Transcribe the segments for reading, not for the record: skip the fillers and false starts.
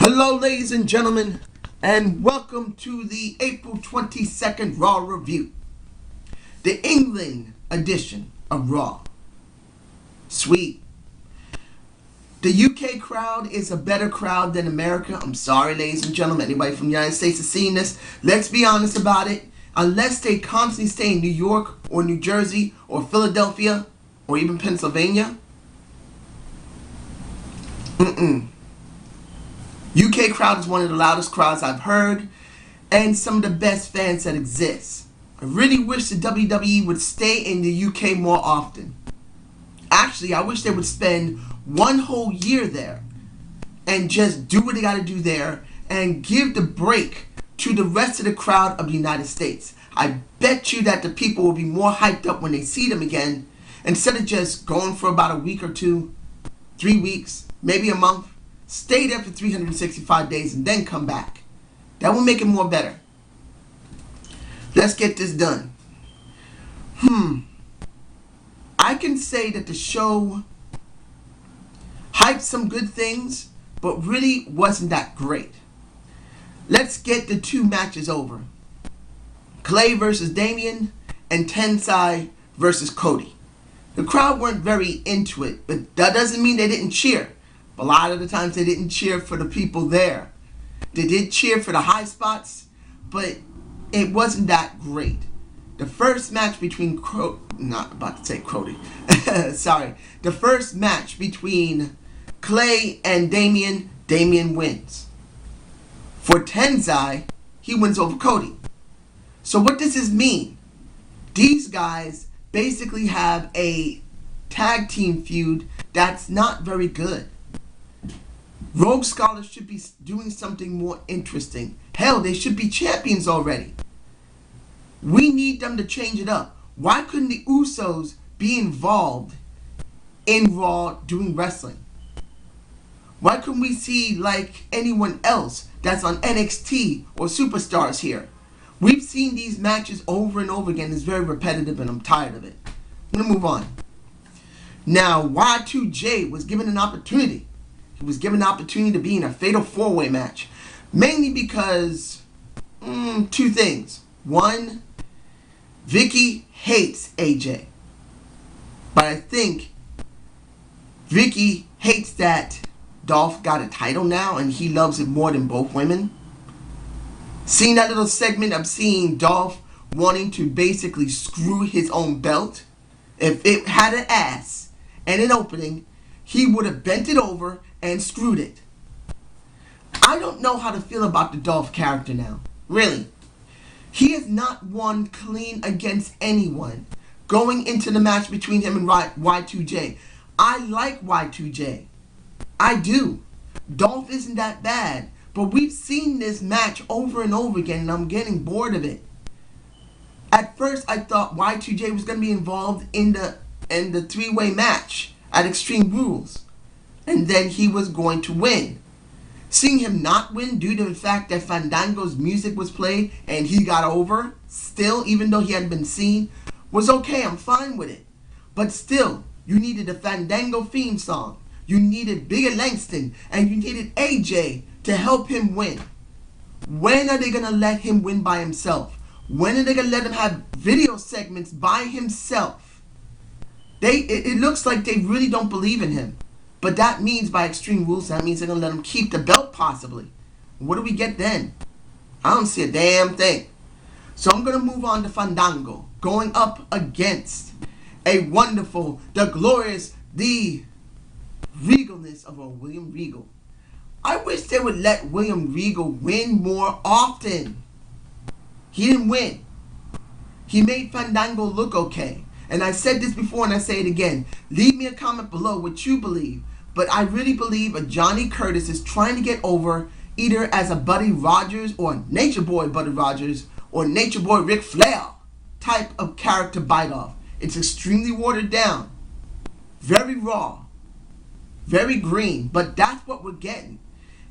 Hello, ladies and gentlemen, and welcome to the April 22nd Raw review. The England edition of Raw. Sweet. The UK crowd is a better crowd than America. I'm sorry, ladies and gentlemen. Anybody from the United States is seeing this. Let's be honest about it. Unless they constantly stay in New York or New Jersey or Philadelphia or even Pennsylvania. UK crowd is one of the loudest crowds I've heard and some of the best fans that exist. I really wish the WWE would stay in the UK more often. Actually, I wish they would spend one whole year there and just do what they got to do there and give the break to the rest of the crowd of the United States. I bet you that the people will be more hyped up when they see them again instead of just going for about a week or two, 3 weeks, maybe a month. Stay there for 365 days and then come back. That will make it more better. Let's get this done. I can say that the show hyped some good things, but really wasn't that great. Let's get the two matches over. Clay versus Damian and Tensai versus Cody. The crowd weren't very into it, but that doesn't mean they didn't cheer. A lot of the times they didn't cheer for the people there. They did cheer for the high spots, but it wasn't that great. The first match between Cody. Sorry. The first match between Clay and Damian wins. For Tensai, he wins over Cody. So what does this mean? These guys basically have a tag team feud that's not very good. Rogue Scholars should be doing something more interesting. Hell, they should be champions already. We need them to change it up. Why couldn't the Usos be involved in Raw doing wrestling? Why couldn't we see like anyone else that's on NXT or Superstars here? We've seen these matches over and over again. It's very repetitive and I'm tired of it. I'm going to move on. Now, Y2J was given an opportunity. He was given an opportunity to be in a fatal four-way match. Mainly because, two things. One, Vicky hates AJ. But I think Vicky hates that Dolph got a title now and he loves it more than both women. Seeing that little segment of seeing Dolph wanting to basically screw his own belt. If it had an ass and an opening, he would have bent it over and screwed it. I don't know how to feel about the Dolph character now. Really. He has not won clean against anyone going into the match between him and Y2J. I like Y2J. I do. Dolph isn't that bad. But we've seen this match over and over again and I'm getting bored of it. At first I thought Y2J was going to be involved in the three-way match at Extreme Rules. And then he was going to win. Seeing him not win due to the fact that Fandango's music was played and he got over, still, even though he hadn't been seen, was okay. I'm fine with it. But still, you needed a Fandango theme song. You needed Bigger Langston and you needed AJ to help him win. When are they going to let him win by himself? When are they going to let him have video segments by himself? It looks like they really don't believe in him. But that means by Extreme Rules, that means they're going to let him keep the belt possibly. What do we get then? I don't see a damn thing. So I'm going to move on to Fandango. Going up against a wonderful, the glorious, the regalness of a William Regal. I wish they would let William Regal win more often. He didn't win. He made Fandango look okay. And I said this before and I say it again. Leave me a comment below what you believe. But I really believe a Johnny Curtis is trying to get over either as a Buddy Rogers or Nature Boy Buddy Rogers or Nature Boy Ric Flair type of character bite-off. It's extremely watered down. Very raw. Very green. But that's what we're getting.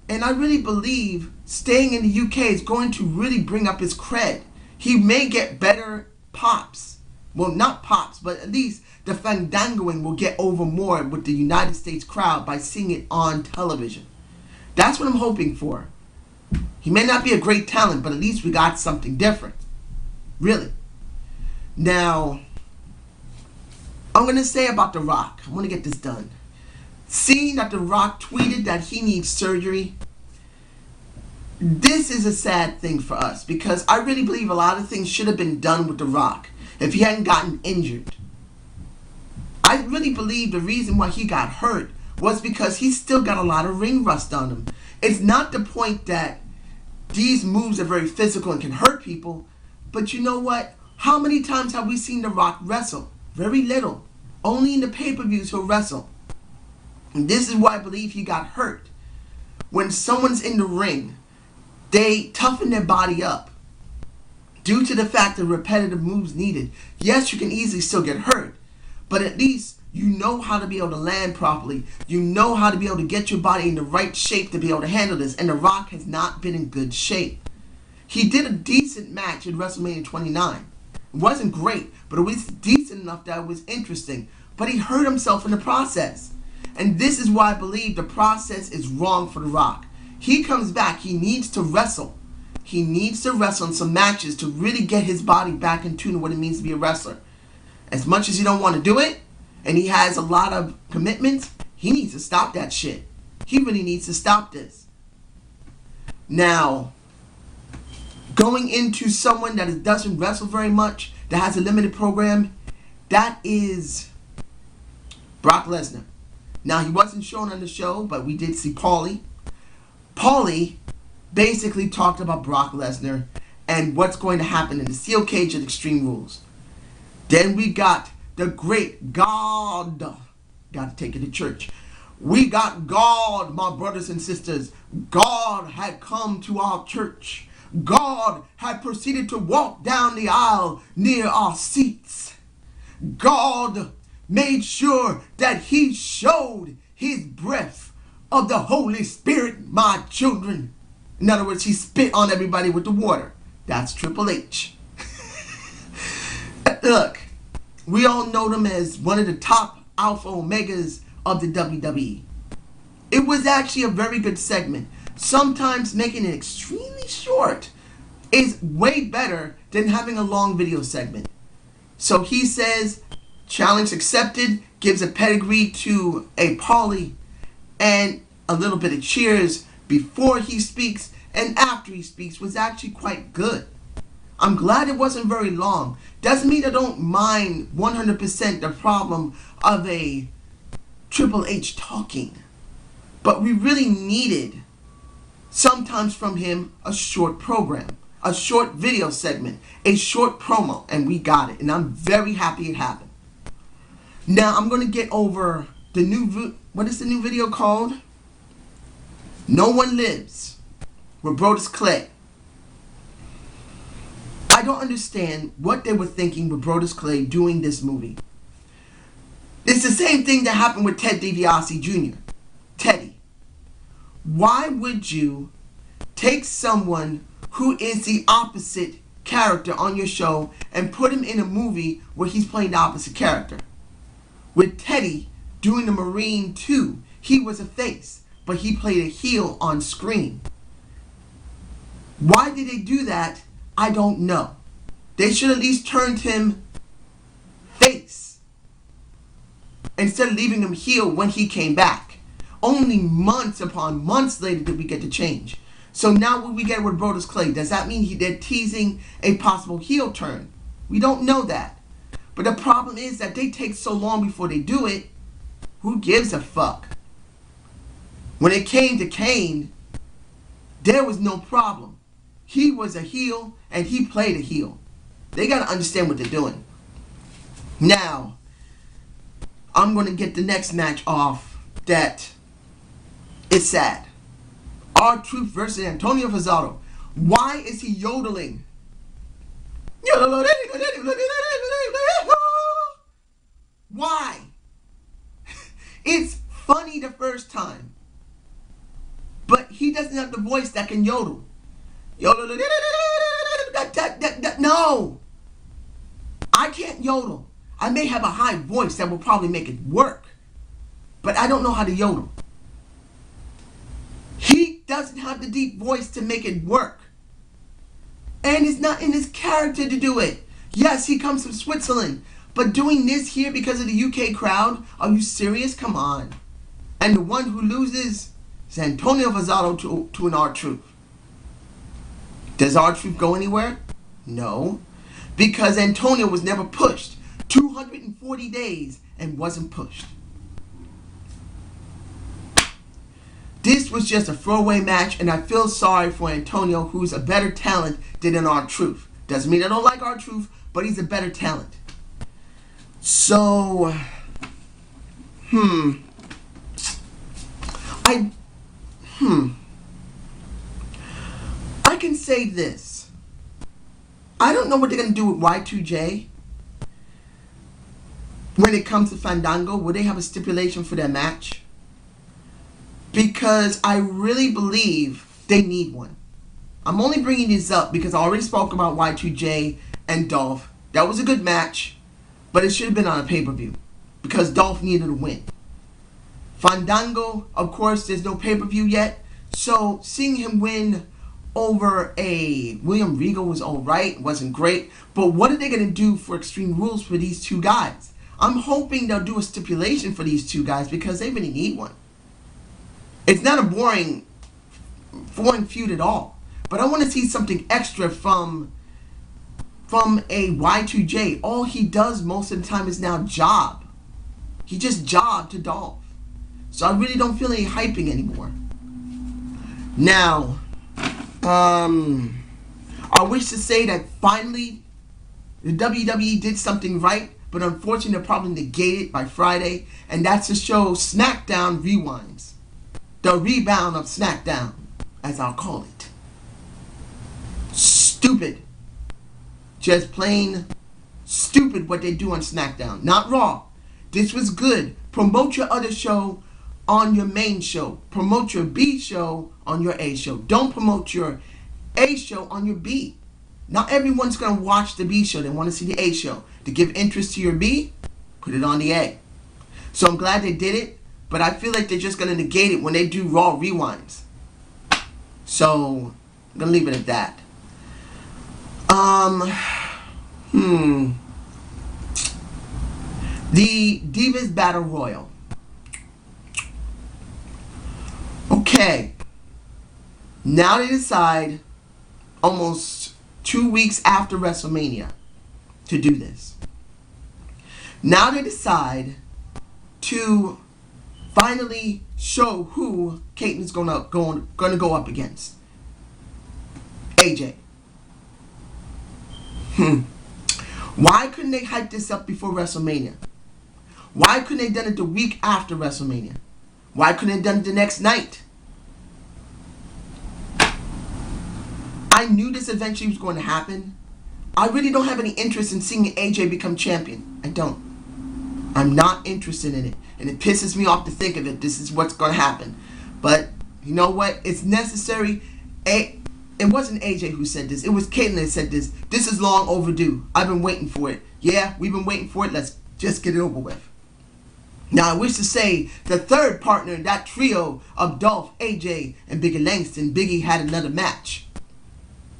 And I really believe staying in the UK is going to really bring up his cred. He may get better pops. Well, not pops, but at least the fandangoing will get over more with the United States crowd by seeing it on television. That's what I'm hoping for. He may not be a great talent, but at least we got something different. Really. Now, I'm going to say about The Rock. I want to get this done. Seeing that The Rock tweeted that he needs surgery, this is a sad thing for us because I really believe a lot of things should have been done with The Rock if he hadn't gotten injured. I really believe the reason why he got hurt was because he's still got a lot of ring rust on him. It's not the point that these moves are very physical and can hurt people, but you know what? How many times have we seen The Rock wrestle? Very little. Only in the pay-per-views he'll wrestle. And this is why I believe he got hurt. When someone's in the ring, they toughen their body up due to the fact that repetitive moves needed. Yes, you can easily still get hurt, but at least you know how to be able to land properly. You know how to be able to get your body in the right shape to be able to handle this. And The Rock has not been in good shape. He did a decent match at WrestleMania 29. It wasn't great, but it was decent enough that it was interesting. But he hurt himself in the process. And this is why I believe the process is wrong for The Rock. He comes back. He needs to wrestle. He needs to wrestle in some matches to really get his body back in tune with what it means to be a wrestler. As much as he don't want to do it, and he has a lot of commitments, he needs to stop that shit. He really needs to stop this. Now, going into someone that doesn't wrestle very much, that has a limited program, that is Brock Lesnar. Now, he wasn't shown on the show, but we did see Paulie. Paulie basically talked about Brock Lesnar and what's going to happen in the steel cage at Extreme Rules. Then we got the great God. Got to take it to church. We got God, my brothers and sisters. God had come to our church. God had proceeded to walk down the aisle near our seats. God made sure that he showed his breath of the Holy Spirit, my children. In other words, he spit on everybody with the water. That's Triple H. Look, we all know them as one of the top alpha omegas of the WWE. It was actually a very good segment. Sometimes making it extremely short is way better than having a long video segment. So he says, challenge accepted, gives a pedigree to a Paulie and a little bit of cheers before he speaks and after he speaks was actually quite good. I'm glad it wasn't very long. Doesn't mean I don't mind 100% the problem of a Triple H talking. But we really needed, sometimes from him, a short program. A short video segment. A short promo. And we got it. And I'm very happy it happened. Now I'm going to get over the new, what is the new video called? No One Lives. With Brodus Clay. I don't understand what they were thinking with Brodus Clay doing this movie. It's the same thing that happened with Ted DiBiase Jr. Teddy. Why would you take someone who is the opposite character on your show and put him in a movie where he's playing the opposite character? With Teddy doing the Marine 2, he was a face, but he played a heel on screen. Why did they do that? I don't know. They should at least turned him face instead of leaving him heel when he came back. Only months upon months later did we get the change. So now what we get with Brodus Clay, does that mean they're teasing a possible heel turn? We don't know that. But the problem is that they take so long before they do it. Who gives a fuck? When it came to Kane, there was no problem. He was a heel and he played a heel. They got to understand what they're doing. Now, I'm going to get the next match off that is sad. R-Truth versus Antonio Cesaro. Why is he yodeling? Why? It's funny the first time. But he doesn't have the voice that can yodel. No. I can't yodel. I may have a high voice that will probably make it work. But I don't know how to yodel. He doesn't have the deep voice to make it work. And it's not in his character to do it. Yes, he comes from Switzerland. But doing this here because of the UK crowd? Are you serious? Come on. And the one who loses is Antonio Vazzato to an R-Truth. Does R-Truth go anywhere? No. Because Antonio was never pushed. 240 days and wasn't pushed. This was just a throwaway match, and I feel sorry for Antonio, who's a better talent than an R-Truth. Doesn't mean I don't like R-Truth, but he's a better talent. So, I can say this. I don't know what they're going to do with Y2J when it comes to Fandango. Will they have a stipulation for their match? Because I really believe they need one. I'm only bringing this up because I already spoke about Y2J and Dolph. That was a good match, but it should have been on a pay-per-view because Dolph needed a win. Fandango, of course, there's no pay-per-view yet, so seeing him win over a William Regal was alright, wasn't great, but what are they going to do for Extreme Rules for these two guys? I'm hoping they'll do a stipulation for these two guys because they really need one. It's not a boring feud at all. But I want to see something extra from a Y2J. All he does most of the time is now job. He just jobbed to Dolph. So I really don't feel any hyping anymore. Now, I wish to say that finally the WWE did something right, but unfortunately they're probably negated by Friday, and that's the show SmackDown Rewinds. The rebound of SmackDown, as I'll call it. Stupid. Just plain stupid what they do on SmackDown. Not Raw. This was good. Promote your other show on your main show. Promote your B show on your A show. Don't promote your A show on your B. Not everyone's going to watch the B show. They want to see the A show. To give interest to your B, put it on the A. So I'm glad they did it. But I feel like they're just going to negate it when they do Raw Rewinds. So, I'm going to leave it at that. The Divas Battle Royal. Okay. Now they decide, almost 2 weeks after WrestleMania, to do this. Now they decide to finally show who Caitlin's gonna go up against. AJ. Why couldn't they hype this up before WrestleMania? Why couldn't they done it the week after WrestleMania? Why couldn't they done it the next night? I knew this eventually was going to happen. I really don't have any interest in seeing AJ become champion. I don't. I'm not interested in it. And it pisses me off to think of it. This is what's going to happen. But, you know what? It's necessary. It wasn't AJ who said this. It was Caitlyn that said this. This is long overdue. I've been waiting for it. Yeah, we've been waiting for it. Let's just get it over with. Now, I wish to say the third partner in that trio of Dolph, AJ, and Biggie Langston, Biggie had another match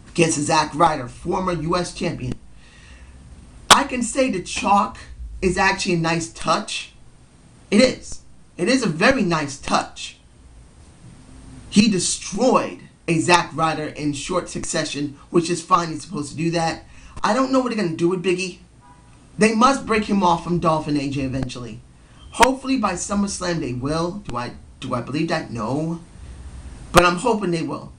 against Zack Ryder, former U.S. champion. I can say the chalk is actually a nice touch. It is. It is a very nice touch. He destroyed a Zack Ryder in short succession, which is fine. He's supposed to do that. I don't know what they're going to do with Biggie. They must break him off from Dolph and AJ eventually. Hopefully by SummerSlam they will. Do I believe that? No. But I'm hoping they will.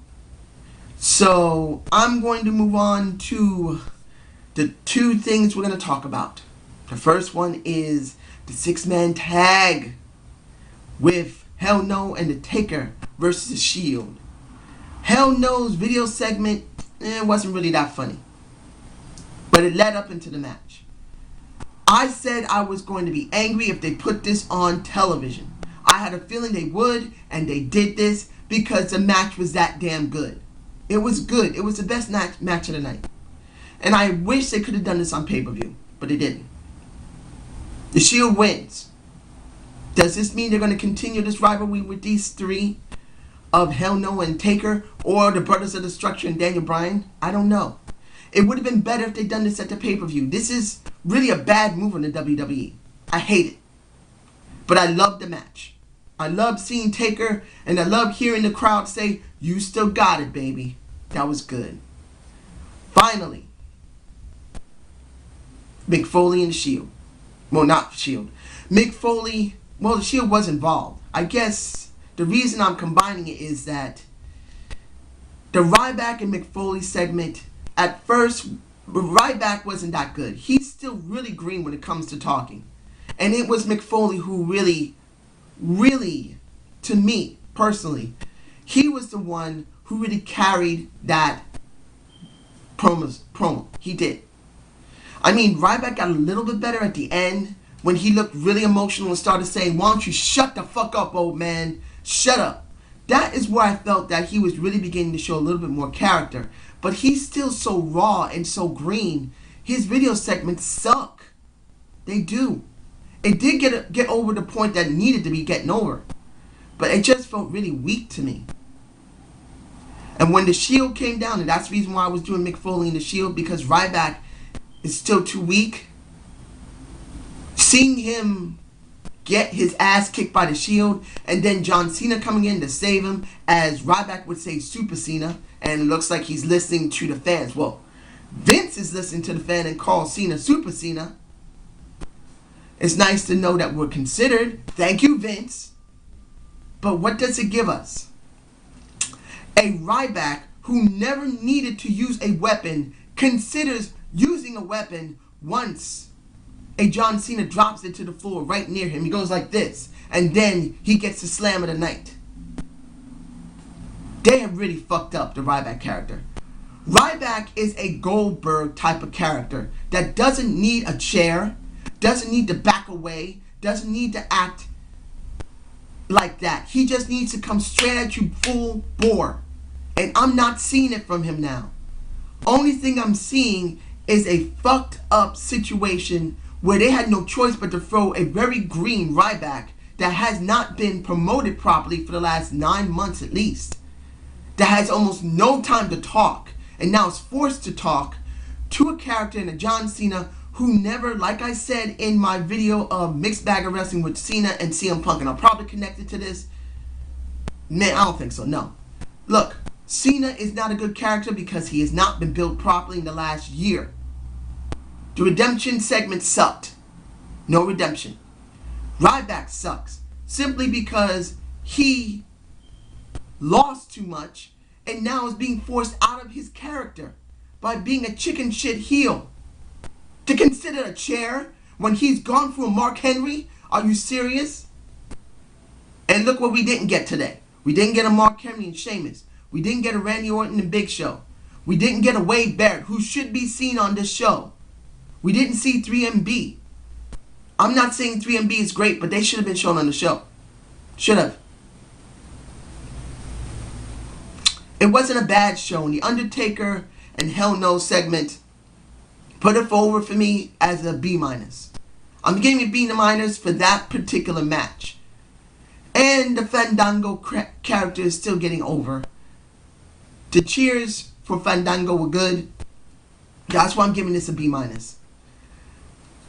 So I'm going to move on to the two things we're going to talk about. The first one is the 6-man tag with Hell No and The Taker versus The Shield. Hell No's video segment wasn't really that funny. But it led up into the match. I said I was going to be angry if they put this on television. I had a feeling they would, and they did this because the match was that damn good. It was good. It was the best match of the night. And I wish they could have done this on pay-per-view, but they didn't. The Shield wins. Does this mean they're going to continue this rivalry with these three? of Hell No and Taker, or the Brothers of Destruction and Daniel Bryan? I don't know. It would have been better if they'd done this at the pay-per-view. This is really a bad move on the WWE. I hate it. But I love the match. I love seeing Taker, and I love hearing the crowd say, "You still got it, baby." That was good. Finally, Mick Foley and the Shield. Well, not the Shield. Mick Foley, well, the Shield was involved. I guess the reason I'm combining it is that the Ryback and Mick Foley segment, at first, Ryback wasn't that good. He's still really green when it comes to talking. And it was Mick Foley who really, to me, personally, he was the one who really carried that promo. He did. I mean, Ryback got a little bit better at the end when he looked really emotional and started saying, "Why don't you shut the fuck up, old man? Shut up." That is where I felt that he was really beginning to show a little bit more character. But he's still so raw and so green. His video segments suck. They do. It did get over the point that it needed to be getting over. But it just felt really weak to me. And when the Shield came down, and that's the reason why I was doing Mick Foley and the Shield, because Ryback is still too weak. Seeing him get his ass kicked by the Shield, and then John Cena coming in to save him, as Ryback would say, Super Cena, and it looks like he's listening to the fans. Well, Vince is listening to the fan and calls Cena Super Cena. It's nice to know that we're considered. Thank you, Vince. But what does it give us? A Ryback who never needed to use a weapon considers using a weapon once a John Cena drops it to the floor right near him. He goes like this, and then he gets the slam of the night. They have really fucked up the Ryback character. Ryback is a Goldberg type of character that doesn't need a chair, doesn't need to back away, doesn't need to act like that. He just needs to come straight at you full bore. And I'm not seeing it from him now. Only thing I'm seeing is a fucked up situation where they had no choice but to throw a very green Ryback that has not been promoted properly for the last 9 months at least. That has almost no time to talk, and now is forced to talk to a character in a John Cena who never, like I said in my video of Mixed Bag of Wrestling with Cena and CM Punk, and I'll probably connect it to this. Man, I don't think so, no. Look, Cena is not a good character because he has not been built properly in the last year. The redemption segment sucked. No redemption. Ryback sucks simply because he lost too much and now is being forced out of his character by being a chicken shit heel. To consider a chair when he's gone through a Mark Henry? Are you serious? And look what we didn't get today. We didn't get a Mark Henry and Sheamus. We didn't get a Randy Orton and Big Show. We didn't get a Wade Barrett, who should be seen on this show. We didn't see 3MB. I'm not saying 3MB is great, but they should have been shown on the show. Should have. It wasn't a bad show. And the Undertaker and Hell No segment put it forward for me as a B-. I'm giving a B- for that particular match. And the Fandango character is still getting over. The cheers for Fandango were good. That's why I'm giving this a B-.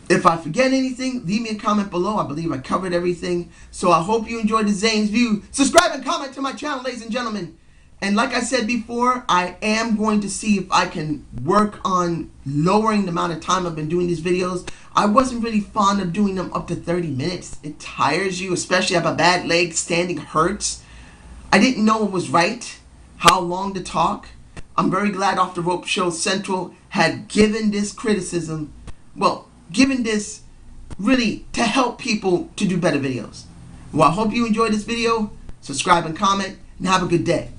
If I forget anything, leave me a comment below. I believe I covered everything. So I hope you enjoyed the Zane's View. Subscribe and comment to my channel, ladies and gentlemen. And like I said before, I am going to see if I can work on lowering the amount of time I've been doing these videos. I wasn't really fond of doing them up to 30 minutes. It tires you, especially I have a bad leg. Standing hurts. I didn't know it was right, how long to talk. I'm very glad Off the Rope Show Central had given this criticism, well, given this really to help people to do better videos. Well, I hope you enjoyed this video. Subscribe and comment, and have a good day.